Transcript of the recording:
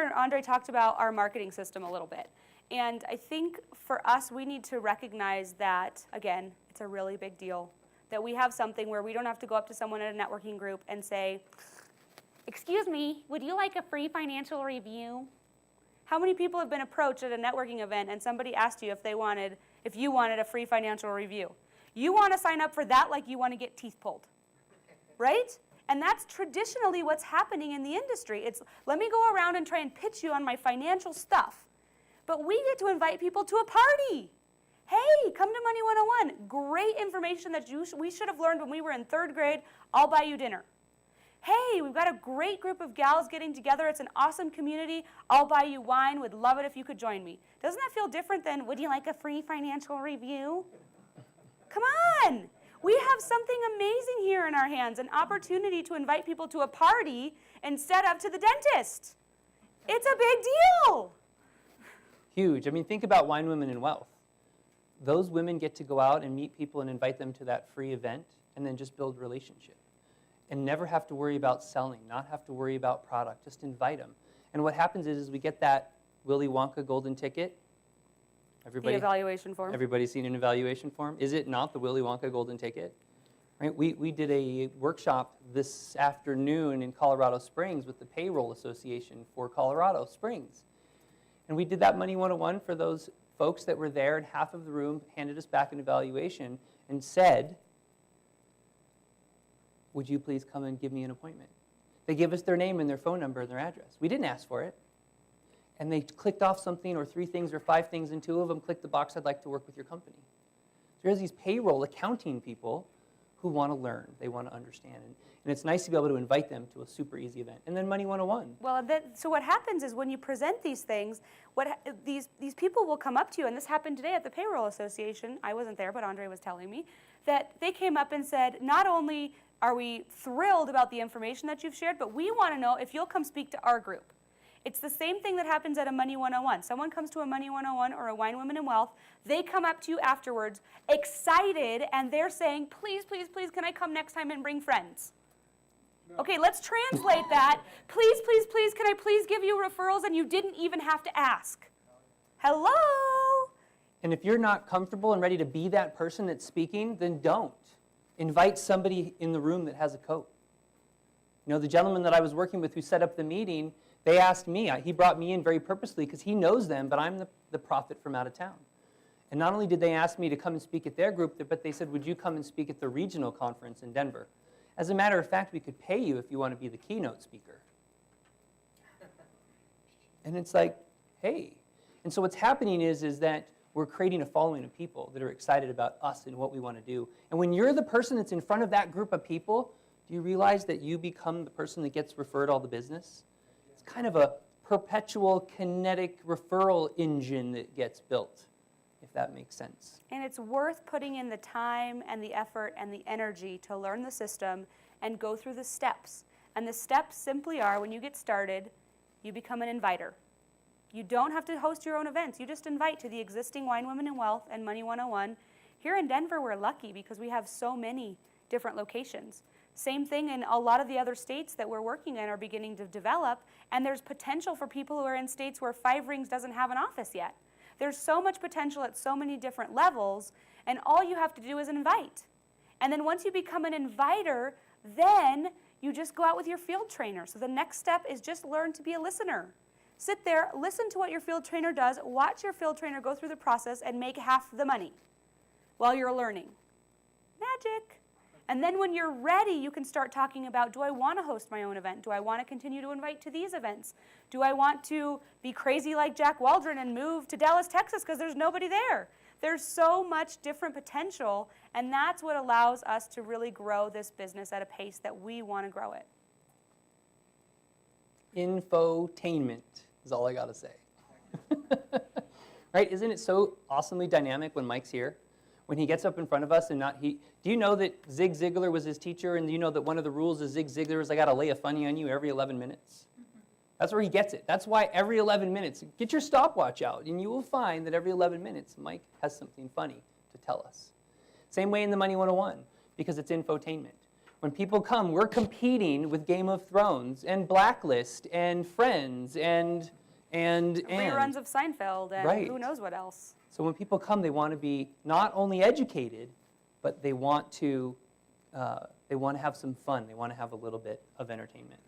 earlier, Andre talked about our marketing system a little bit. And I think for us, we need to recognize that, again, it's a really big deal, that we have something where we don't have to go up to someone at a networking group and say, excuse me, would you like a free financial review? How many people have been approached at a networking event and somebody asked you if you wanted a free financial review? You want to sign up for that like you want to get teeth pulled, right? And that's traditionally what's happening in the industry. It's, let me go around and try and pitch you on my financial stuff. But we get to invite people to a party. Hey, come to Money 101. Great information that we should have learned when we were in 3rd grade. I'll buy you dinner. Hey, we've got a great group of gals getting together. It's an awesome community. I'll buy you wine. Would love it if you could join me. Doesn't that feel different than, would you like a free financial review? Come on. We have something amazing here in our hands, an opportunity to invite people to a party instead of to the dentist. It's a big deal. Huge. I mean, think about Wine Women in Wealth. Those women get to go out and meet people and invite them to that free event and then just build relationship. And never have to worry about selling, not have to worry about product, just invite them. And what happens is we get that Willy Wonka golden ticket. The evaluation form. Everybody's seen an evaluation form. Is it not the Willy Wonka golden ticket? Right? We did a workshop this afternoon in Colorado Springs with the Payroll Association for Colorado Springs. And we did that Money 101 for those folks that were there, and half of the room handed us back an evaluation and said, would you please come and give me an appointment? They give us their name and their phone number and their address. We didn't ask for it. And they clicked off something or 3 things or 5 things, and 2 of them clicked the box, I'd like to work with your company. So there's these payroll accounting people who want to learn. They want to understand. And it's nice to be able to invite them to a super easy event. And then Money 101. Well, so what happens is when you present these things, these people will come up to you, and this happened today at the Payroll Association. I wasn't there, but Andre was telling me, that they came up and said, not only are we thrilled about the information that you've shared, but we want to know if you'll come speak to our group. It's the same thing that happens at a Money 101. Someone comes to a Money 101 or a Wine Women in Wealth. They come up to you afterwards, excited, and they're saying, please, please, please, can I come next time and bring friends? No. Okay, let's translate that. Please, please, please, can I please give you referrals, and you didn't even have to ask? Hello? And if you're not comfortable and ready to be that person that's speaking, then don't. Invite somebody in the room that has a coat. You know, the gentleman that I was working with who set up the meeting, they asked me, he brought me in very purposely because he knows them, but I'm the prophet from out of town. And not only did they ask me to come and speak at their group, but they said, would you come and speak at the regional conference in Denver? As a matter of fact, we could pay you if you want to be the keynote speaker. And it's like, hey. And so what's happening is that we're creating a following of people that are excited about us and what we want to do. And when you're the person that's in front of that group of people, do you realize that you become the person that gets referred all the business? It's kind of a perpetual kinetic referral engine that gets built, if that makes sense. And it's worth putting in the time and the effort and the energy to learn the system and go through the steps. And the steps simply are, when you get started, you become an inviter. You don't have to host your own events. You just invite to the existing Wine Women in Wealth and Money 101. Here in Denver, we're lucky because we have so many different locations. Same thing in a lot of the other states that we're working in are beginning to develop, and there's potential for people who are in states where 5 Rings doesn't have an office yet. There's so much potential at so many different levels, and all you have to do is invite. And then once you become an inviter, then you just go out with your field trainer. So the next step is just learn to be a listener. Sit there, listen to what your field trainer does, watch your field trainer go through the process and make half the money while you're learning. Magic. And then when you're ready, you can start talking about, do I want to host my own event? Do I want to continue to invite to these events? Do I want to be crazy like Jack Waldron and move to Dallas, Texas because there's nobody there? There's so much different potential, and that's what allows us to really grow this business at a pace that we want to grow it. Infotainment is all I got to say. Right? Isn't it so awesomely dynamic when Mike's here? When he gets up in front of us and do you know that Zig Ziglar was his teacher, and do you know that one of the rules of Zig Ziglar is I got to lay a funny on you every 11 minutes? That's where he gets it. That's why every 11 minutes, get your stopwatch out, and you will find that every 11 minutes, Mike has something funny to tell us. Same way in the Money 101, because it's infotainment. When people come, we're competing with Game of Thrones and Blacklist and Friends and Reruns of Seinfeld and Right. who knows what else. So when people come, they want to be not only educated, but they want to have some fun. They want to have a little bit of entertainment.